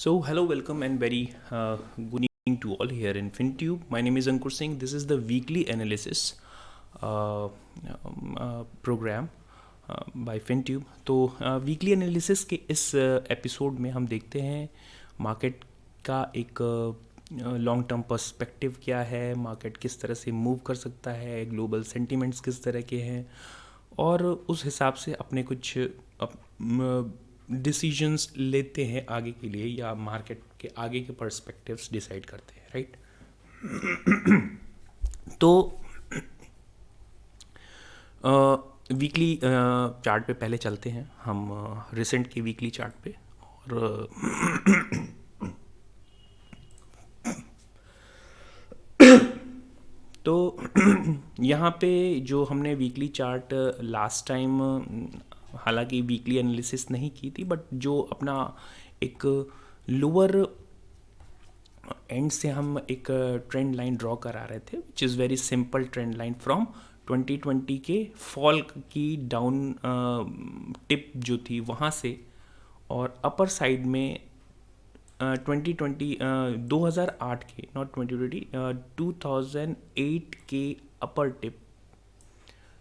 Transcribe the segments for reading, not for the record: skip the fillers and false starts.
Hello, welcome, and very good evening to all here in FinTube. My name is Ankur Singh. This is the weekly analysis program by FinTube. तो weekly analysis के इस episode में हम देखते हैं market का एक long term perspective क्या है, मार्केट किस तरह से मूव कर सकता है, ग्लोबल सेंटिमेंट्स किस तरह के हैं, और उस हिसाब से अपने कुछ डिसीजंस लेते हैं आगे के लिए, या मार्केट के आगे के पर्सपेक्टिव्स डिसाइड करते हैं, राइट। तो वीकली चार्ट पे पहले चलते हैं हम, रिसेंट के वीकली चार्ट पे। और तो यहाँ पे जो हमने वीकली चार्ट लास्ट टाइम, हालांकि वीकली एनालिसिस नहीं की थी, बट जो अपना एक लोअर एंड से हम एक ट्रेंड लाइन ड्रॉ करा रहे थे, which is very simple trend line from 2020 के फॉल की डाउन टिप जो थी वहाँ से, और अपर साइड में 2008 के, नॉट 2020, 2008 के अपर टिप,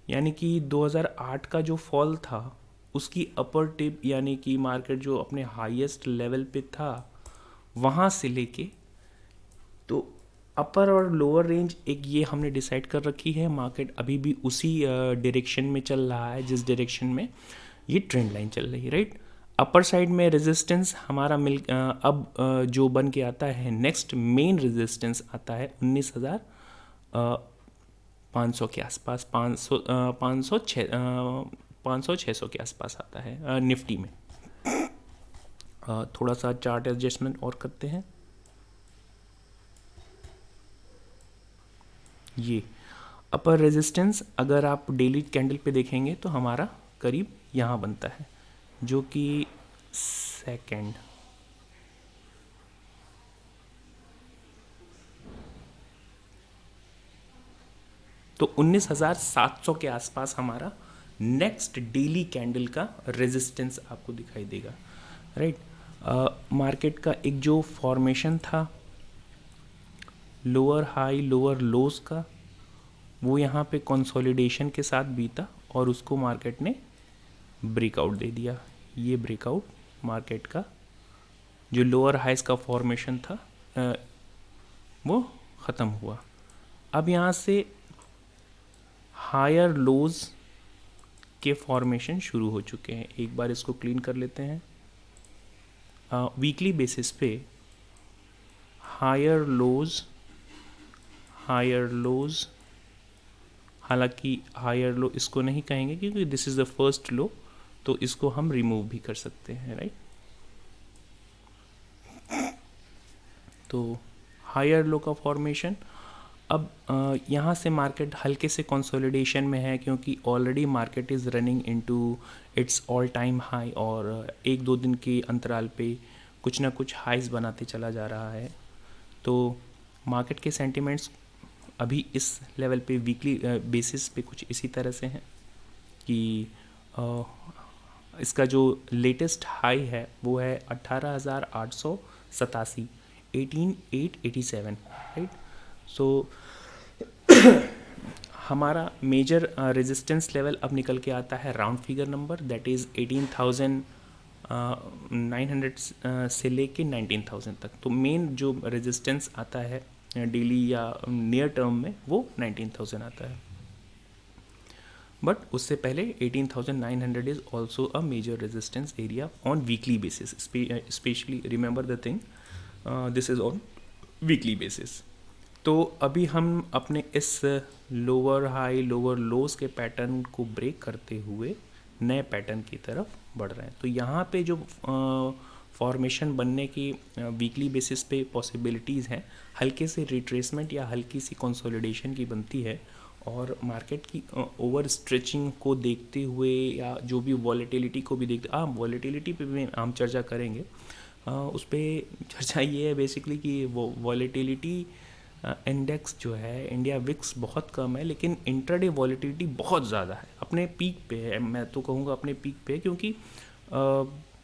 यानी कि 2008 का जो फॉल था उसकी अपर टिप, यानी कि मार्केट जो अपने हाईएस्ट लेवल पे था वहाँ से लेके, तो अपर और लोअर रेंज एक ये हमने डिसाइड कर रखी है। मार्केट अभी भी उसी डायरेक्शन में चल रहा है जिस डायरेक्शन में ये ट्रेंड लाइन चल रही है, राइट। अपर साइड में रेजिस्टेंस हमारा अब जो बन के आता है, नेक्स्ट मेन रेजिस्टेंस आता है 19,500 के आसपास, 500-600 के आसपास आता है निफ्टी में। थोड़ा सा चार्ट एडजस्टमेंट और करते हैं। ये अपर रेजिस्टेंस अगर आप डेली कैंडल पे देखेंगे तो हमारा करीब यहाँ बनता है, जो कि सेकंड, तो 19,700 के आसपास हमारा नेक्स्ट डेली कैंडल का रेजिस्टेंस आपको दिखाई देगा, राइट। मार्केट का एक जो फॉर्मेशन था लोअर हाई लोअर लोज का, वो यहाँ पे कंसोलिडेशन के साथ बीता और उसको मार्केट ने ब्रेकआउट दे दिया। ये ब्रेकआउट मार्केट का जो लोअर हाइज का फॉर्मेशन था वो ख़त्म हुआ। अब यहाँ से हायर लोज के फॉर्मेशन शुरू हो चुके हैं। एक बार इसको क्लीन कर लेते हैं। वीकली बेसिस पे हायर लोज, हालांकि हायर लो इसको नहीं कहेंगे क्योंकि दिस इज़ द फर्स्ट लो, तो इसको हम रिमूव भी कर सकते हैं, राइट। तो हायर लो का फॉर्मेशन, अब यहाँ से मार्केट हल्के से कंसोलिडेशन में है क्योंकि already market is running into its all time high, और एक दो दिन के अंतराल पे कुछ ना कुछ हाइज बनाते चला जा रहा है। तो मार्केट के सेंटिमेंट्स अभी इस लेवल पे वीकली बेसिस पे कुछ इसी तरह से हैं कि इसका जो लेटेस्ट हाई है वो है 18,887, 18,887, राइट। सो हमारा मेजर रेजिस्टेंस लेवल अब निकल के आता है round figure number, that is 18,900 से लेके 19,000 तक। तो मेन जो रेजिस्टेंस आता है डेली या नियर टर्म में वो 19,000 आता है, बट उससे पहले 18,900 is also a major resistance area on weekly basis. Specially remember the thing, this is on weekly basis. तो अभी हम अपने इस लोअर हाई लोअर लोज के पैटर्न को ब्रेक करते हुए नए पैटर्न की तरफ बढ़ रहे हैं। तो यहाँ पे जो फॉर्मेशन बनने की वीकली बेसिस पे पॉसिबिलिटीज़ हैं, हल्के से रिट्रेसमेंट या हल्की सी कंसोलिडेशन की बनती है, और मार्केट की ओवर स्ट्रेचिंग को देखते हुए या जो भी वॉलेटिलिटी को भी देखते, वॉलेटिलिटी पे भी हम चर्चा करेंगे। उस पर चर्चा ये है बेसिकली कि वो वॉलेटिलिटी इंडेक्स जो है इंडिया विक्स बहुत कम है, लेकिन इंट्राडे वॉलेटिलिटी बहुत ज़्यादा है, अपने पीक पे है। मैं तो कहूँगा अपने पीक पे, क्योंकि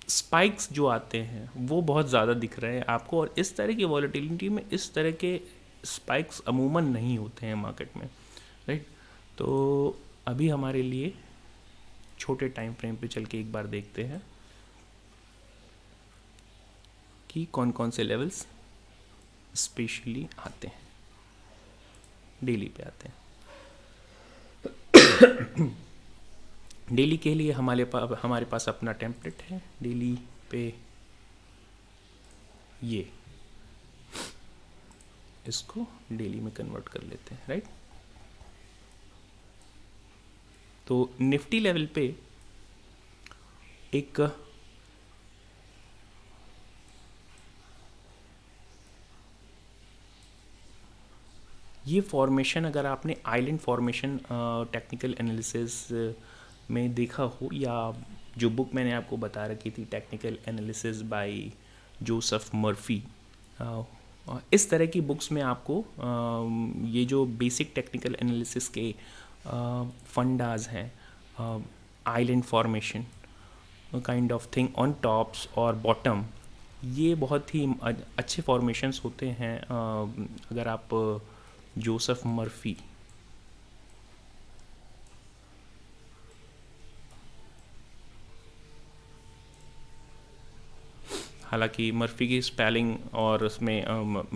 स्पाइक्स जो आते हैं वो बहुत ज़्यादा दिख रहे हैं आपको, और इस तरह की वॉलेटिलिटी में इस तरह के स्पाइक्स अमूमन नहीं होते हैं मार्केट में, राइट। तो अभी हमारे लिए छोटे टाइम फ्रेम पे चल के एक बार देखते हैं कि कौन कौन से लेवल्स स्पेशली आते हैं, डेली पे आते हैं। डेली के लिए हमारे पास अपना टेम्पलेट है। डेली पे ये इसको डेली में कन्वर्ट कर लेते हैं, राइट। तो निफ्टी लेवल पे एक ये फॉर्मेशन, अगर आपने आइलैंड फॉर्मेशन टेक्निकल एनालिसिस में देखा हो, या जो बुक मैंने आपको बता रखी थी technical analysis by Joseph Murphy, इस तरह की बुक्स में आपको ये जो बेसिक टेक्निकल एनालिसिस के फंडाज हैं, island formation kind of thing on tops और बॉटम, ये बहुत ही अच्छे फॉर्मेशंस होते हैं। अगर आप जोसेफ मर्फी, हालांकि मर्फी की स्पेलिंग और उसमें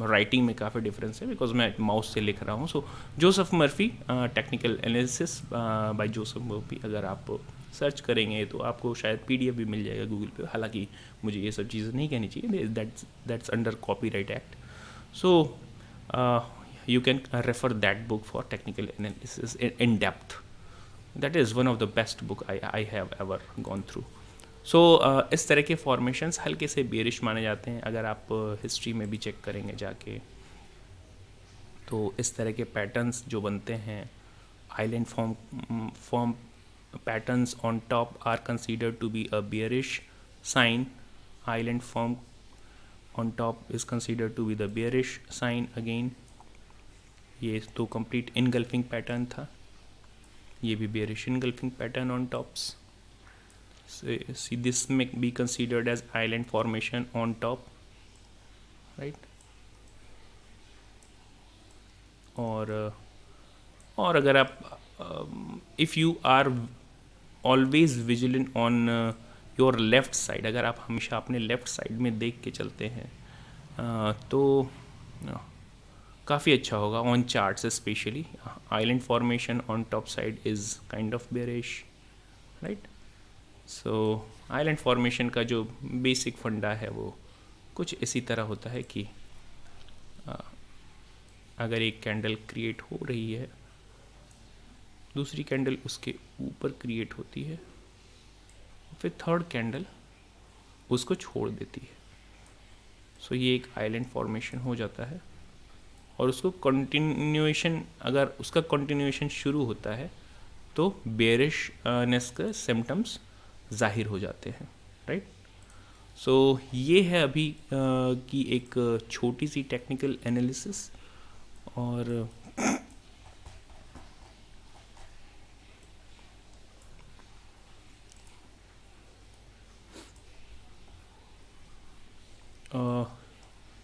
राइटिंग में काफ़ी डिफरेंस है, बिकॉज मैं माउस से लिख रहा हूँ। So Joseph Murphy technical analysis by Joseph Murphy, अगर आप सर्च करेंगे तो आपको शायद PDF भी मिल जाएगा गूगल पे। हालांकि मुझे ये सब चीज़ें नहीं कहनी चाहिए, that's under copyright act. So you can refer that book for technical analysis in depth. That is one of the best book I have ever gone through. So इस तरह के फॉर्मेशंस हल्के से बेरिश माने जाते हैं। अगर आप हिस्ट्री में भी चेक करेंगे जाके, तो इस तरह के पैटर्न्स जो बनते हैं, island form patterns on top are considered to be a bearish sign. Island form on top is considered to be the bearish sign again. ये तो कंप्लीट इनगल्फिंग पैटर्न था, ये भी bearish engulfing pattern on tops. See this may be considered as island formation on top, right. और अगर आप if you are always vigilant on your left side, अगर आप हमेशा अपने लेफ्ट साइड में देख के चलते हैं तो काफ़ी अच्छा होगा on charts. Specially island formation on top side is kind of bearish, right. So island formation का जो बेसिक फंडा है वो कुछ इसी तरह होता है कि अगर एक कैंडल क्रिएट हो रही है, दूसरी कैंडल उसके ऊपर क्रिएट होती है, फिर थर्ड कैंडल उसको छोड़ देती है, सो ये एक आइलैंड फॉर्मेशन हो जाता है। और उसको कंटिन्यूएशन, अगर उसका कंटिन्यूएशन शुरू होता है तो बेरिशनेस के सिम्टम्स जाहिर हो जाते हैं, राइट। सो ये है अभी की एक छोटी सी टेक्निकल एनालिसिस।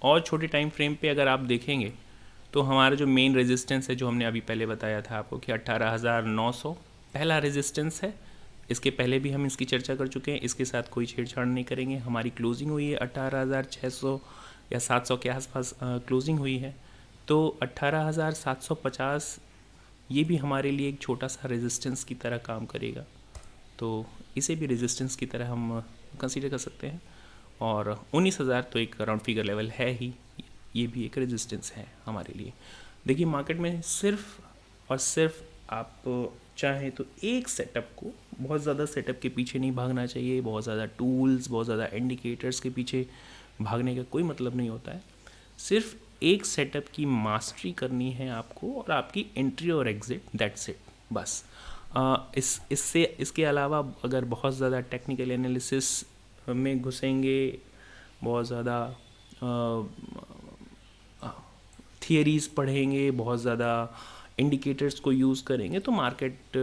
और छोटे टाइम फ्रेम पे अगर आप देखेंगे तो हमारा जो मेन रेजिस्टेंस है, जो हमने अभी पहले बताया था आपको कि 18,900 पहला रेजिस्टेंस है। इसके पहले भी हम इसकी चर्चा कर चुके हैं, इसके साथ कोई छेड़छाड़ नहीं करेंगे। हमारी क्लोजिंग हुई है 18,600 या 700 के आसपास क्लोजिंग हुई है। तो 18,750 ये भी हमारे लिए एक छोटा सा रेजिस्टेंस की तरह काम करेगा, तो इसे भी रेजिस्टेंस की तरह हम कंसीडर कर सकते हैं। और 19,000 तो एक राउंड फिगर लेवल है ही, ये भी एक रेजिस्टेंस है हमारे लिए। देखिए मार्केट में सिर्फ और सिर्फ आप चाहें तो एक सेटअप को, बहुत ज़्यादा सेटअप के पीछे नहीं भागना चाहिए, बहुत ज़्यादा टूल्स, बहुत ज़्यादा इंडिकेटर्स के पीछे भागने का कोई मतलब नहीं होता है। सिर्फ एक सेटअप की मास्टरी करनी है आपको, और आपकी एंट्री और एग्जिट, दैट्स इट, बस। इसके अलावा अगर बहुत ज़्यादा टेक्निकल एनालिसिस में घुसेंगे, बहुत ज़्यादा थियरीज़ पढ़ेंगे, बहुत ज़्यादा इंडिकेटर्स को यूज़ करेंगे, तो मार्केट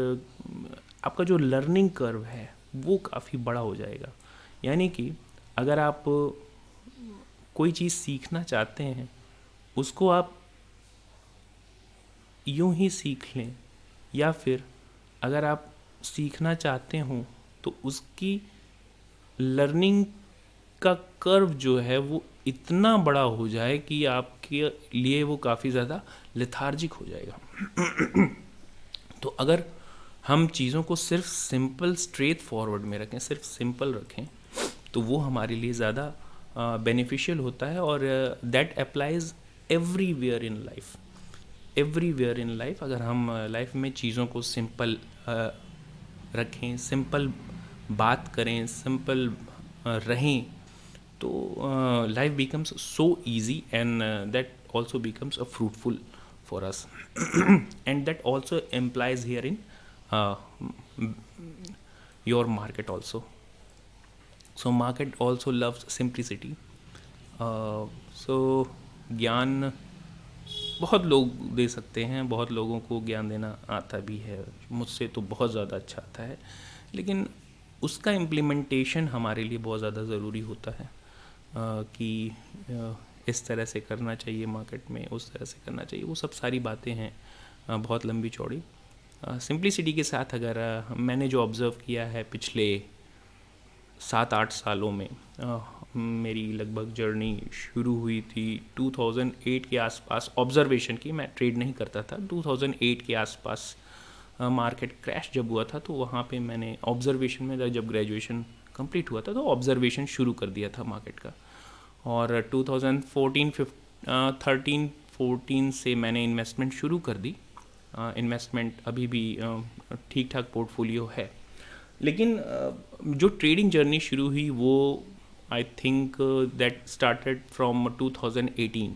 आपका जो लर्निंग कर्व है वो काफ़ी बड़ा हो जाएगा। यानी कि अगर आप कोई चीज़ सीखना चाहते हैं, उसको आप यूं ही सीख लें, या फिर अगर आप सीखना चाहते हो तो उसकी लर्निंग का कर्व जो है वो इतना बड़ा हो जाए कि आपके लिए वो काफ़ी ज़्यादा लेथार्जिक हो जाएगा। तो अगर हम चीज़ों को सिर्फ सिंपल स्ट्रेट फॉरवर्ड में रखें, सिर्फ सिंपल रखें, तो वो हमारे लिए ज़्यादा बेनिफिशियल होता है। और that applies everywhere in life, everywhere in life. अगर हम लाइफ में चीज़ों को सिंपल रखें, सिंपल बात करें, सिंपल रहें, तो life becomes so easy, and that also becomes a fruitful for us. And that also implies here in your market also. So market also loves simplicity. So ज्ञान बहुत लोग दे सकते हैं, बहुत लोगों को ज्ञान देना आता भी है, मुझसे तो बहुत ज़्यादा अच्छा आता है, लेकिन उसका इम्प्लीमेंटेशन हमारे लिए बहुत ज़्यादा ज़रूरी होता है। कि इस तरह से करना चाहिए मार्केट में, उस तरह से करना चाहिए, वो सब सारी बातें हैं बहुत लंबी चौड़ी। सिंप्लिसिटी के साथ अगर मैंने जो ऑब्ज़र्व किया है पिछले 7-8 सालों में, मेरी लगभग जर्नी शुरू हुई थी 2008 के आसपास ऑब्ज़र्वेशन की। मैं ट्रेड नहीं करता था। 2008 के आसपास मार्केट क्रैश जब हुआ था, तो वहाँ पे मैंने ऑब्ज़र्वेशन में, जब ग्रेजुएशन कंप्लीट हुआ था, तो ऑब्ज़र्वेशन शुरू कर दिया था मार्केट का। और 2013-14 से मैंने इन्वेस्टमेंट शुरू कर दी। इन्वेस्टमेंट अभी भी ठीक ठाक पोर्टफोलियो है, लेकिन जो ट्रेडिंग जर्नी शुरू हुई वो I think that started from 2018।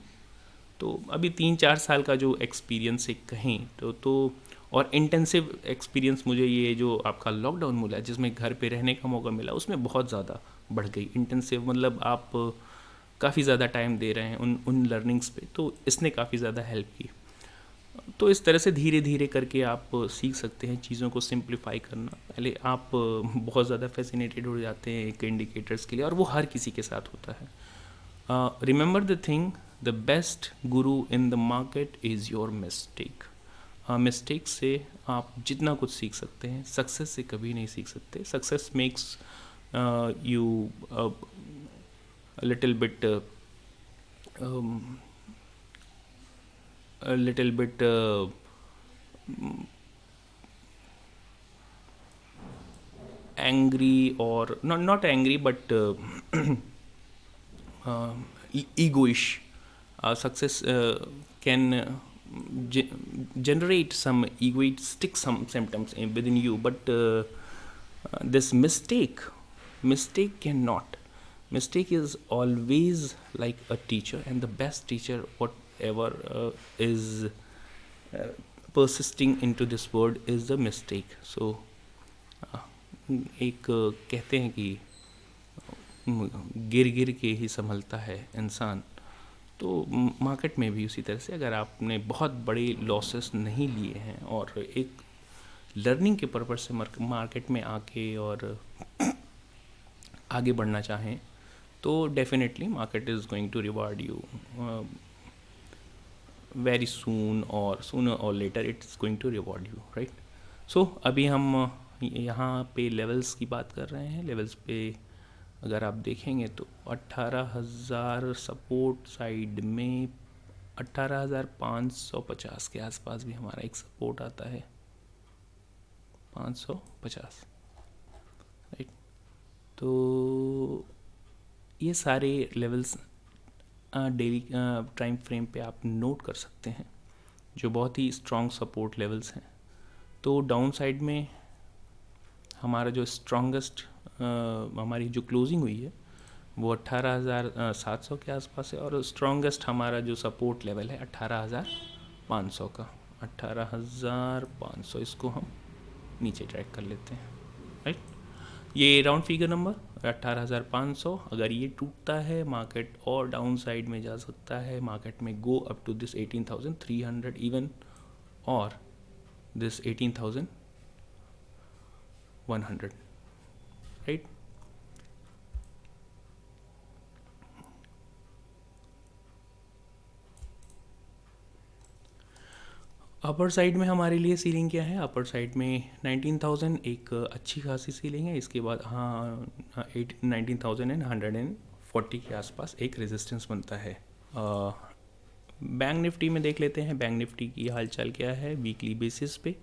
तो अभी 3-4 साल का जो एक्सपीरियंस से कहें तो और इंटेंसिव एक्सपीरियंस मुझे ये जो आपका लॉकडाउन मिला, जिसमें घर पे रहने का मौका मिला, उसमें बहुत ज़्यादा बढ़ गई। इंटेंसिव मतलब आप काफ़ी ज़्यादा टाइम दे रहे हैं उन लर्निंग्स पे, तो इसने काफ़ी ज़्यादा हेल्प की। तो इस तरह से धीरे धीरे करके आप सीख सकते हैं चीज़ों को सिंप्लीफाई करना। पहले आप बहुत ज़्यादा फैसिनेटेड हो जाते हैं एक इंडिकेटर्स के लिए, और वो हर किसी के साथ होता है। Remember the thing, the best guru in the market is your mistake. Mistake से आप जितना कुछ सीख सकते हैं, सक्सेस से कभी नहीं सीख सकते। Success makes you a little bit angry, or not angry, but egoish. Success can generate some egoistic some symptoms within you, but this mistake cannot. Mistake is always like a teacher, and the best teacher whatever is persisting into this word is the mistake. So एक कहते हैं कि गिर गिर के ही संभलता है इंसान। तो मार्केट में भी उसी तरह से, अगर आपने बहुत बड़े लॉसेस नहीं लिए हैं और एक लर्निंग के पर्पज़ से मार्केट में आके और आगे बढ़ना चाहें, तो definitely market is going to reward you very soon, और सूनर और later it's going to reward you, right. So अभी हम यहाँ पे लेवल्स की बात कर रहे हैं। लेवल्स पे अगर आप देखेंगे तो 18,000 सपोर्ट साइड में 18,550 के आसपास भी हमारा एक सपोर्ट आता है, 550, राइट। तो ये सारे लेवल्स डेली टाइम फ्रेम पे आप नोट कर सकते हैं, जो बहुत ही स्ट्रॉन्ग सपोर्ट लेवल्स हैं। तो डाउन साइड में हमारा जो स्ट्रॉन्गेस्ट हमारी जो क्लोजिंग हुई है वो 18,700 के आसपास है, और स्ट्रॉन्गेस्ट हमारा जो सपोर्ट लेवल है 18,500 का। 18,500 इसको हम नीचे ट्रैक कर लेते हैं, राइट। ये राउंड फिगर नंबर 18,500, अगर ये टूटता है मार्केट और डाउन साइड में जा सकता है, मार्केट में go up to this 18,300 even, और दिस 18,100, राइट। अपर साइड में हमारे लिए सीलिंग क्या है? अपर साइड में 19,000 एक अच्छी खासी सीलिंग है। इसके बाद हाँ 19,140 के आसपास एक रेजिस्टेंस बनता है। बैंक निफ्टी में देख लेते हैं, बैंक निफ्टी की हालचाल क्या है वीकली बेसिस पे।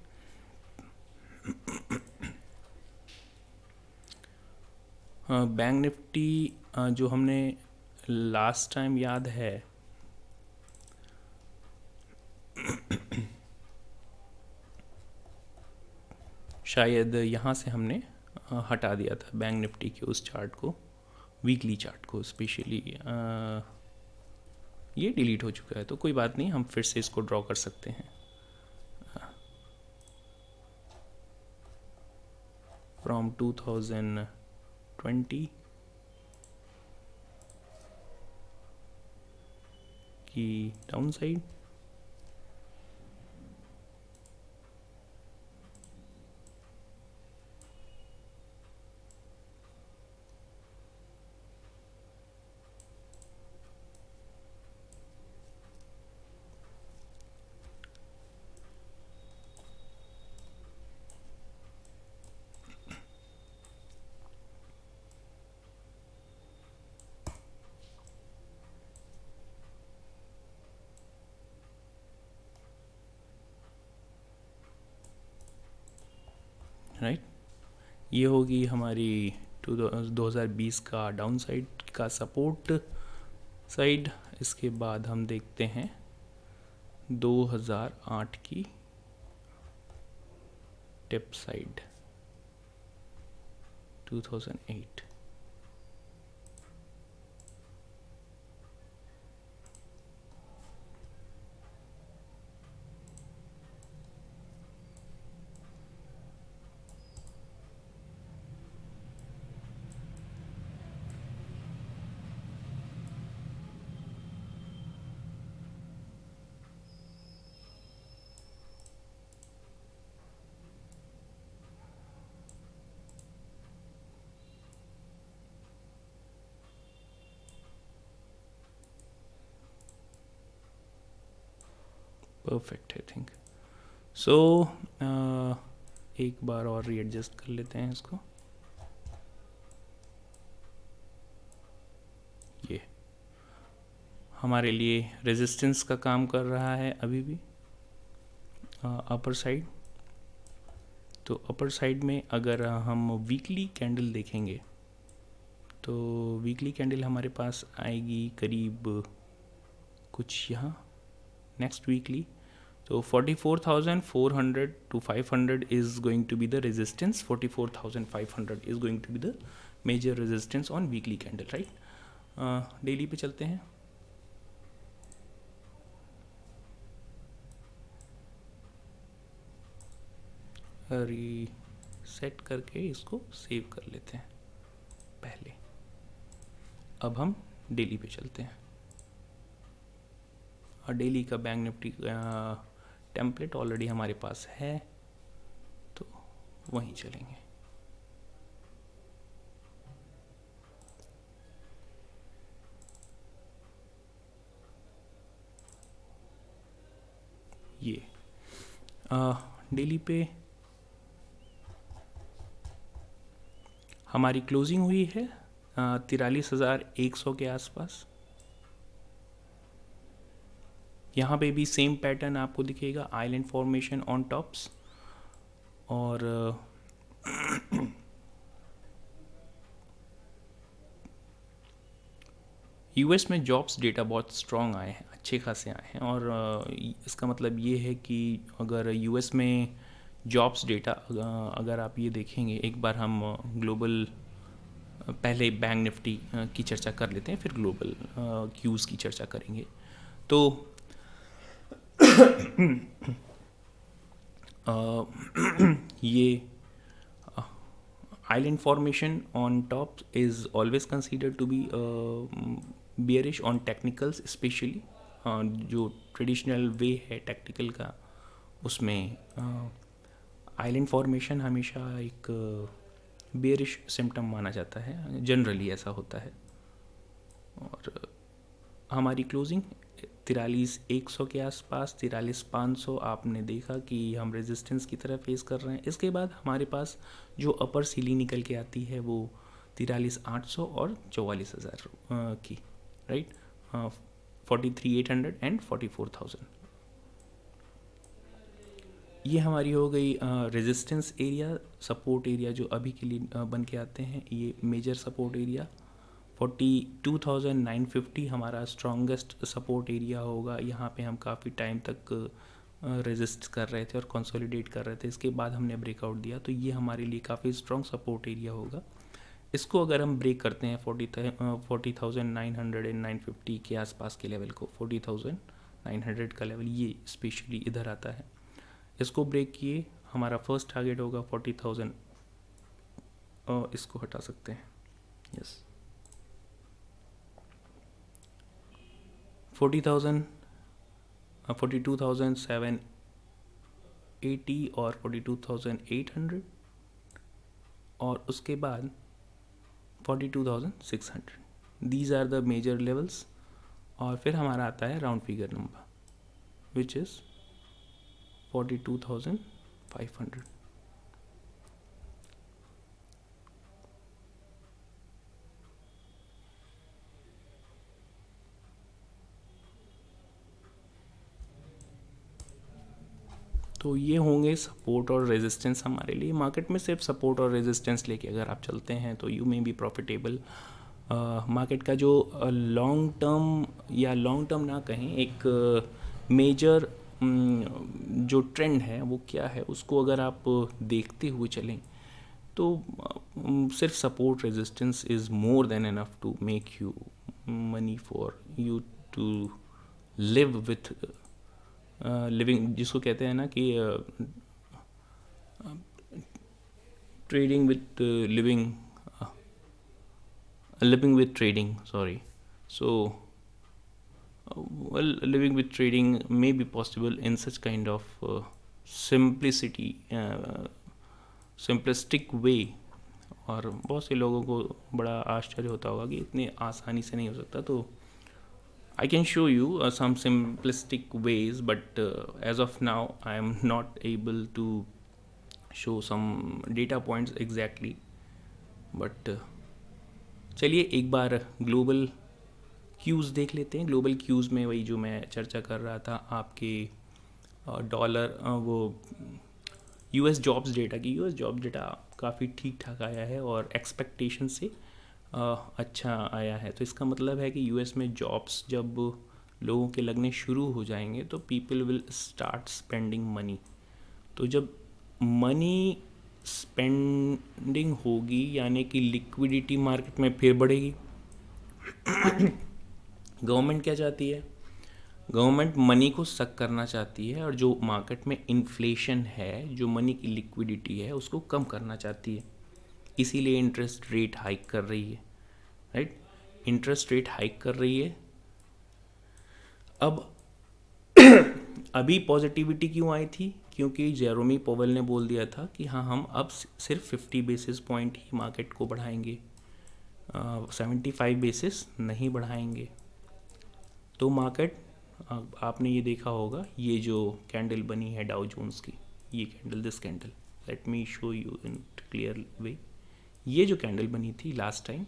बैंक निफ्टी जो हमने लास्ट टाइम याद है शायद यहाँ से हमने हटा दिया था बैंक निफ्टी के उस चार्ट को, वीकली चार्ट को स्पेशली। ये डिलीट हो चुका है तो कोई बात नहीं, हम फिर से इसको ड्रॉ कर सकते हैं। फ्रॉम 2020 की डाउन साइड, राइट। ये होगी हमारी 2020 का डाउन साइड का सपोर्ट साइड। इसके बाद हम देखते हैं 2008 की टिप साइड 2008। परफेक्ट है थिंक। सो एक बार और रीएडजस्ट कर लेते हैं इसको। ये हमारे लिए रेजिस्टेंस का काम कर रहा है अभी भी अपर साइड। तो अपर साइड में अगर हम वीकली कैंडल देखेंगे तो वीकली कैंडल हमारे पास आएगी करीब कुछ यहाँ नेक्स्ट वीकली। तो 44,400 to 500 is going to be the resistance. 44,500 is going to be the major resistance on weekly candle, right? Daily पे चलते हैं। रीसेट करके इसको सेव कर लेते हैं पहले। अब हम डेली पे चलते हैं और डेली का बैंक निफ्टी टेम्पलेट ऑलरेडी हमारे पास है तो वहीं चलेंगे। ये डेली पे हमारी क्लोजिंग हुई है 43,100 के आसपास। यहाँ पे भी सेम पैटर्न आपको दिखेगा, आइलैंड फॉर्मेशन ऑन टॉप्स। और यूएस में जॉब्स डेटा बहुत स्ट्रॉन्ग आए हैं, अच्छे खासे आए हैं। और इसका मतलब ये है कि अगर यूएस में जॉब्स डेटा अगर आप ये देखेंगे, एक बार हम ग्लोबल पहले बैंक निफ्टी की चर्चा कर लेते हैं, फिर ग्लोबल क्यूज़ की चर्चा करेंगे। तो ये island formation on top is always considered to be bearish on technicals, especially जो ट्रेडिशनल वे है टेक्निकल का, उसमें आइलैंड फॉर्मेशन हमेशा एक बेरिश सिम्टम माना जाता है, जनरली ऐसा होता है। और हमारी क्लोजिंग 43,100 के आसपास, 43,500 आपने देखा कि हम रेजिस्टेंस की तरफ फेस कर रहे हैं। इसके बाद हमारे पास जो अपर सीलिंग निकल के आती है वो 43,800 और 44,000 की, राइट, 43,800 एंड 44,000। ये हमारी हो गई रेजिस्टेंस एरिया। सपोर्ट एरिया जो अभी के लिए बन के आते हैं, ये मेजर सपोर्ट एरिया 42,950 हमारा स्ट्रॉन्गेस्ट सपोर्ट एरिया होगा। यहाँ पे हम काफ़ी टाइम तक रेजिस्ट कर रहे थे और कंसोलिडेट कर रहे थे। इसके बाद हमने ब्रेकआउट दिया, तो ये हमारे लिए काफ़ी स्ट्रॉन्ग सपोर्ट एरिया होगा। इसको अगर हम ब्रेक करते हैं 40,900 एंड 950 के आसपास के लेवल को, 40,900 का लेवल ये स्पेशली इधर आता है। इसको ब्रेक किए हमारा फर्स्ट टारगेट होगा 40,000, इसको हटा सकते हैं, यस, 40,000, 42,780 और 42,800 और उसके बाद 42,600। These are the major levels. और फिर हमारा आता है round figure number which is 42,500। तो ये होंगे सपोर्ट और रेजिस्टेंस हमारे लिए। मार्केट में सिर्फ सपोर्ट और रेजिस्टेंस लेके अगर आप चलते हैं तो you may be profitable. Market का जो लॉन्ग टर्म, या लॉन्ग टर्म ना कहें, एक मेजर जो ट्रेंड है वो क्या है, उसको अगर आप देखते हुए चलें तो सिर्फ support resistance is more than enough to make you money for you to live with living, जिसको कहते हैं ना कि trading with living, living with trading, sorry. So well, living with trading may be possible in such kind of simplistic way। और बहुत से लोगों को बड़ा आश्चर्य होता होगा कि इतने आसानी से नहीं हो सकता। तो I can show you some simplistic ways, but as of now I am not able to show some data points exactly, but चलिए एक बार ग्लोबल क्यूज़ देख लेते हैं। ग्लोबल क्यूज़ में वही जो मैं चर्चा कर रहा था आपके डॉलर, वो यूएस जॉब्स डेटा की, यूएस जॉब्स डेटा काफ़ी ठीक ठाक आया है और एक्सपेक्टेशन से अच्छा आया है। तो इसका मतलब है कि यूएस में जॉब्स जब लोगों के लगने शुरू हो जाएंगे तो people will start spending money. तो जब मनी स्पेंडिंग होगी यानी कि लिक्विडिटी मार्केट में फिर बढ़ेगी। गवर्नमेंट क्या चाहती है? गवर्नमेंट मनी को सक करना चाहती है और जो मार्केट में इन्फ्लेशन है, जो मनी की लिक्विडिटी है, उसको कम करना चाहती है। इसीलिए इंटरेस्ट रेट हाइक कर रही है, राइट, इंटरेस्ट रेट हाइक कर रही है। अब अभी पॉजिटिविटी क्यों आई थी? क्योंकि जेरोमी पोवेल ने बोल दिया था कि हाँ, हम अब सिर्फ 50 बेसिस पॉइंट ही मार्केट को बढ़ाएंगे, 75 बेसिस नहीं बढ़ाएंगे। तो मार्केट, आपने ये देखा होगा, ये जो कैंडल बनी है डाउ जोन्स की, ये candle, this candle, let me show you in clear way. ये जो कैंडल बनी थी लास्ट टाइम,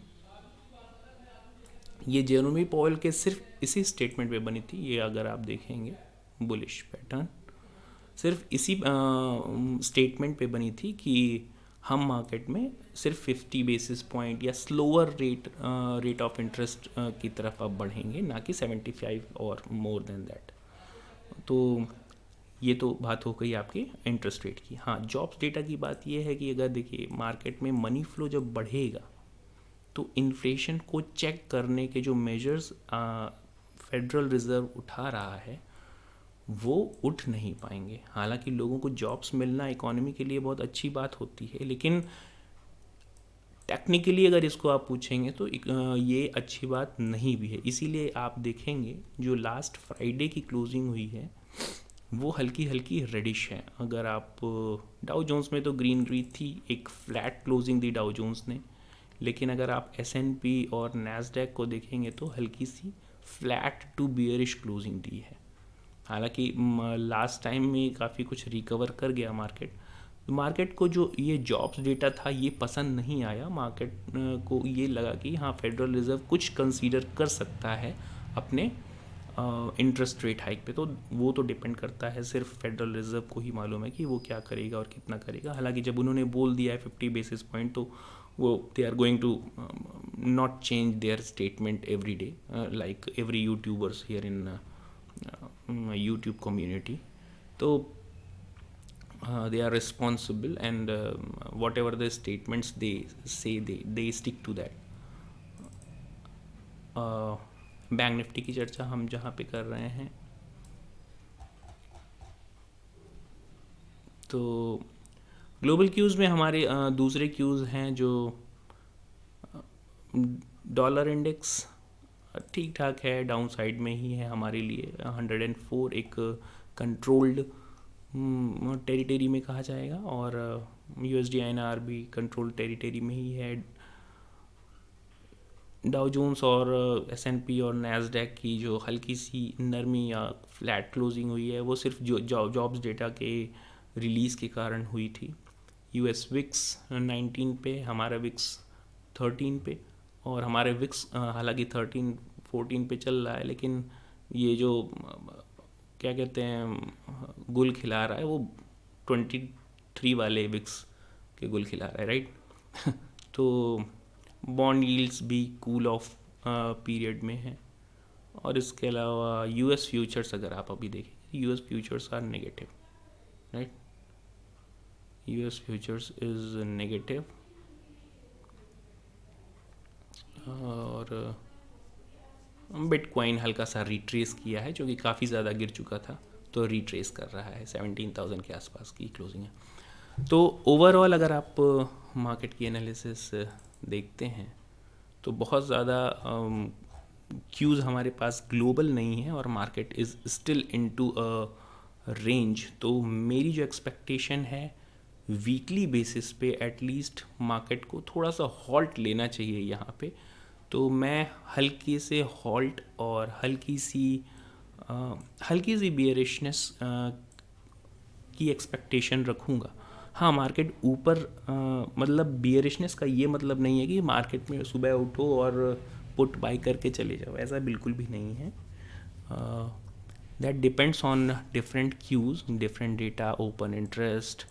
ये जेरोमी पोवेल के सिर्फ इसी स्टेटमेंट पे बनी थी। ये अगर आप देखेंगे बुलिश पैटर्न, सिर्फ इसी स्टेटमेंट पे बनी थी कि हम मार्केट में सिर्फ 50 बेसिस पॉइंट या स्लोअर रेट ऑफ इंटरेस्ट की तरफ अब बढ़ेंगे, ना कि 75 और मोर देन दैट। तो ये तो बात हो गई आपकी इंटरेस्ट रेट की। हाँ, जॉब्स डेटा की बात ये है कि अगर देखिए मार्केट में मनी फ्लो जब बढ़ेगा तो इन्फ्लेशन को चेक करने के जो मेजर्स फेडरल रिजर्व उठा रहा है वो उठ नहीं पाएंगे। हालांकि लोगों को जॉब्स मिलना इकोनॉमी के लिए बहुत अच्छी बात होती है, लेकिन टेक्निकली अगर इसको आप पूछेंगे तो ये अच्छी बात नहीं भी है। इसीलिए आप देखेंगे जो लास्ट फ्राइडे की क्लोजिंग हुई है वो हल्की हल्की रेडिश है। अगर आप डाउ जोन्स में तो ग्रीनरी थी, एक फ्लैट क्लोजिंग दी डाउ जोन्स ने, लेकिन अगर आप S&P और नैस्डैक को देखेंगे तो हल्की सी फ्लैट टू बियरिश क्लोजिंग दी है। हालांकि लास्ट टाइम में काफ़ी कुछ रिकवर कर गया मार्केट। मार्केट को जो ये जॉब्स डेटा था ये पसंद नहीं आया। मार्केट को ये लगा कि हाँ, फेडरल रिज़र्व कुछ कंसीडर कर सकता है अपने इंटरेस्ट रेट हाइक पे। तो वो तो डिपेंड करता है, सिर्फ फेडरल रिज़र्व को ही मालूम है कि वो क्या करेगा और कितना करेगा। हालांकि जब उन्होंने बोल दिया है 50 बेसिस पॉइंट, तो वो they are going to not change their statement every day, like every YouTubers here in YouTube community. तो they are responsible, and whatever the statements they say, they stick to that. Bank Nifty की चर्चा हम जहाँ पे कर रहे हैं, तो ग्लोबल क्यूज़ में हमारे दूसरे क्यूज़ हैं जो डॉलर इंडेक्स ठीक ठाक है, डाउन साइड में ही है हमारे लिए। 104 एक कंट्रोल्ड टेरिटरी में कहा जाएगा, और USD INR भी कंट्रोल टेरिटरी में ही है। डाउ जोन्स और S&P और नैस्डैक की जो हल्की सी नरमी या फ्लैट क्लोजिंग हुई है, वो सिर्फ जो जॉब्स डेटा के रिलीज़ के कारण हुई थी। US विक्स 19 पे, हमारा विक्स 13 पे, और हमारे विक्स हालांकि 13-14 पे चल रहा है, लेकिन ये जो क्या कहते हैं गुल खिला रहा है, वो 23 वाले विक्स के गुल खिला रहा है, राइट। तो बॉन्ड यील्ड्स भी कूल ऑफ पीरियड में है। और इसके अलावा US फ्यूचर्स अगर आप अभी देखें, US futures are negative, right. US futures is negative, और बिटकॉइन हल्का सा रिट्रेस किया है, जो कि काफ़ी ज़्यादा गिर चुका था, तो रिट्रेस कर रहा है। 17,000 के आसपास की क्लोजिंग है। तो ओवरऑल अगर आप मार्केट की एनालिसिस देखते हैं, तो बहुत ज़्यादा क्यूज़ हमारे पास ग्लोबल नहीं है, और market is still into a range. तो मेरी जो एक्सपेक्टेशन है, वीकली बेसिस पे एटलीस्ट मार्केट को थोड़ा सा हॉल्ट लेना चाहिए यहाँ पे। तो मैं हल्के से हॉल्ट और हल्की सी बियरिशनेस की एक्सपेक्टेशन रखूँगा। हाँ, मार्केट ऊपर मतलब बियरिशनेस का ये मतलब नहीं है कि मार्केट में सुबह उठो और पुट बाई करके चले जाओ, ऐसा बिल्कुल भी नहीं है। That depends on different cues, different data, open interest,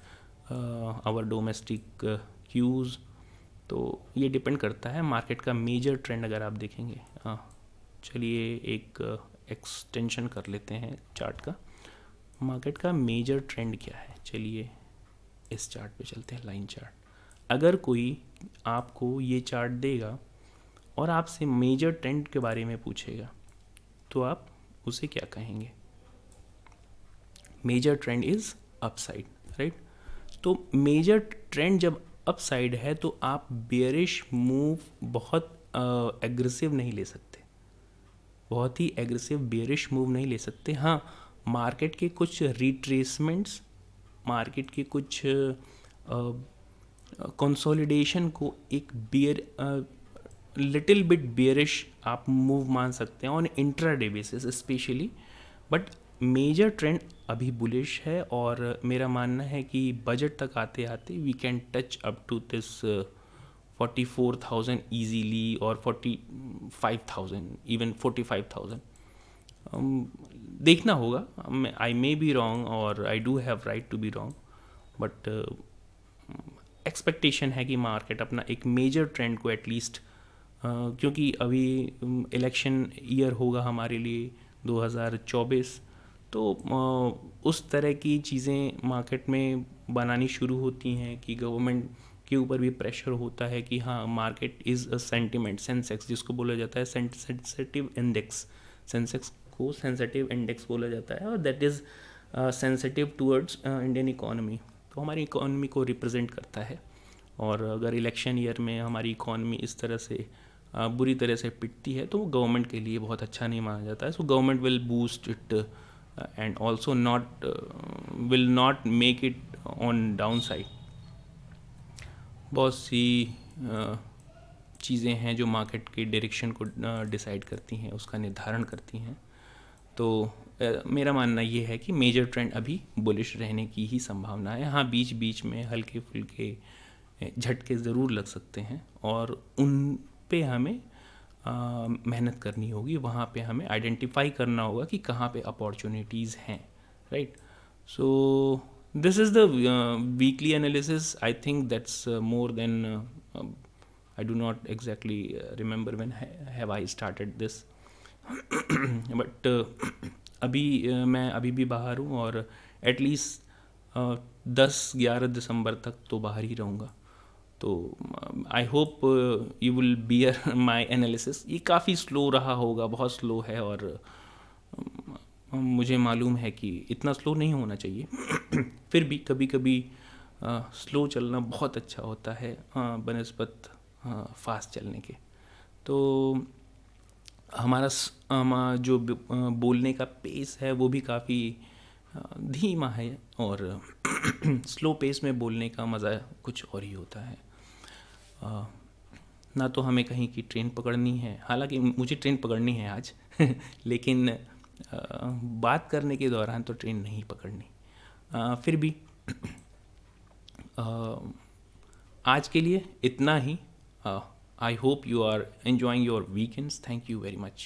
our domestic cues. तो ये डिपेंड करता है मार्केट का मेजर ट्रेंड। अगर आप देखेंगे, चलिए एक एक्सटेंशन कर लेते हैं चार्ट का। मार्केट का मेजर ट्रेंड क्या है, चलिए इस चार्ट पे चलते हैं, लाइन चार्ट। अगर कोई आपको ये चार्ट देगा और आपसे मेजर ट्रेंड के बारे में पूछेगा, तो आप उसे क्या कहेंगे? Major trend is upside, right. तो मेजर ट्रेंड जब अपसाइड है, तो आप बेयरिश मूव बहुत एग्रेसिव नहीं ले सकते, बहुत ही एग्रेसिव बेयरिश मूव नहीं ले सकते। हाँ, मार्केट के कुछ रिट्रेसमेंट्स, मार्केट के कुछ कंसोलिडेशन को एक लिटिल बिट बेयरिश आप मूव मान सकते हैं on intraday basis specially. But major trend अभी बुलिश है, और मेरा मानना है कि बजट तक आते आते we can touch up to this 44,000 easily, और 45,000, इवन 45,000। देखना होगा, आई मे बी रॉन्ग और I do have right to be wrong, but expectation है कि मार्केट अपना एक मेजर ट्रेंड को एटलीस्ट, क्योंकि अभी इलेक्शन ईयर होगा हमारे लिए 2024, तो उस तरह की चीज़ें मार्केट में बनानी शुरू होती हैं कि गवर्नमेंट के ऊपर भी प्रेशर होता है कि हाँ, market is a sentiment, Sensex जिसको बोला जाता है सेंसिटिव इंडेक्स, सेंसेक्स को सेंसिटिव इंडेक्स बोला जाता है, और that is sensitive towards Indian economy. तो हमारी इकोनॉमी को रिप्रेजेंट करता है, और अगर इलेक्शन ईयर में हमारी इकोनॉमी इस तरह से बुरी तरह से पिटती है, तो वो गवर्नमेंट के लिए बहुत अच्छा नहीं माना जाता है। So government will boost it and also will not make it on down side. बहुत सी चीज़ें हैं जो मार्केट के डायरेक्शन को डिसाइड करती हैं, उसका निर्धारण करती हैं। तो मेरा मानना ये है कि मेजर ट्रेंड अभी बुलिश रहने की ही संभावना है। हाँ, बीच बीच में हल्के फुल्के झटके ज़रूर लग सकते हैं और उन पे हमें मेहनत करनी होगी, वहाँ पे हमें आइडेंटिफाई करना होगा कि कहाँ पे अपॉर्चुनिटीज़ हैं, right. So this is the weekly analysis. I think that's more than, I do not exactly remember when have I started this, but अभी मैं अभी भी बाहर हूँ और एटलीस्ट 10-11 दिसंबर तक तो बाहर ही रहूँगा। तो I hope you will beer my analysis. ये काफ़ी स्लो रहा होगा, बहुत स्लो है, और मुझे मालूम है कि इतना स्लो नहीं होना चाहिए फिर भी कभी कभी स्लो चलना बहुत अच्छा होता है बनस्पत फास्ट चलने के। तो हमारा जो बोलने का पेस है वो भी काफ़ी धीमा है, और स्लो पेस में बोलने का मज़ा कुछ और ही होता है। ना तो हमें कहीं की ट्रेन पकड़नी है, हालांकि मुझे ट्रेन पकड़नी है आज लेकिन बात करने के दौरान तो ट्रेन नहीं पकड़नी। फिर भी आज के लिए इतना ही। I hope you are enjoying your weekends. Thank you very much.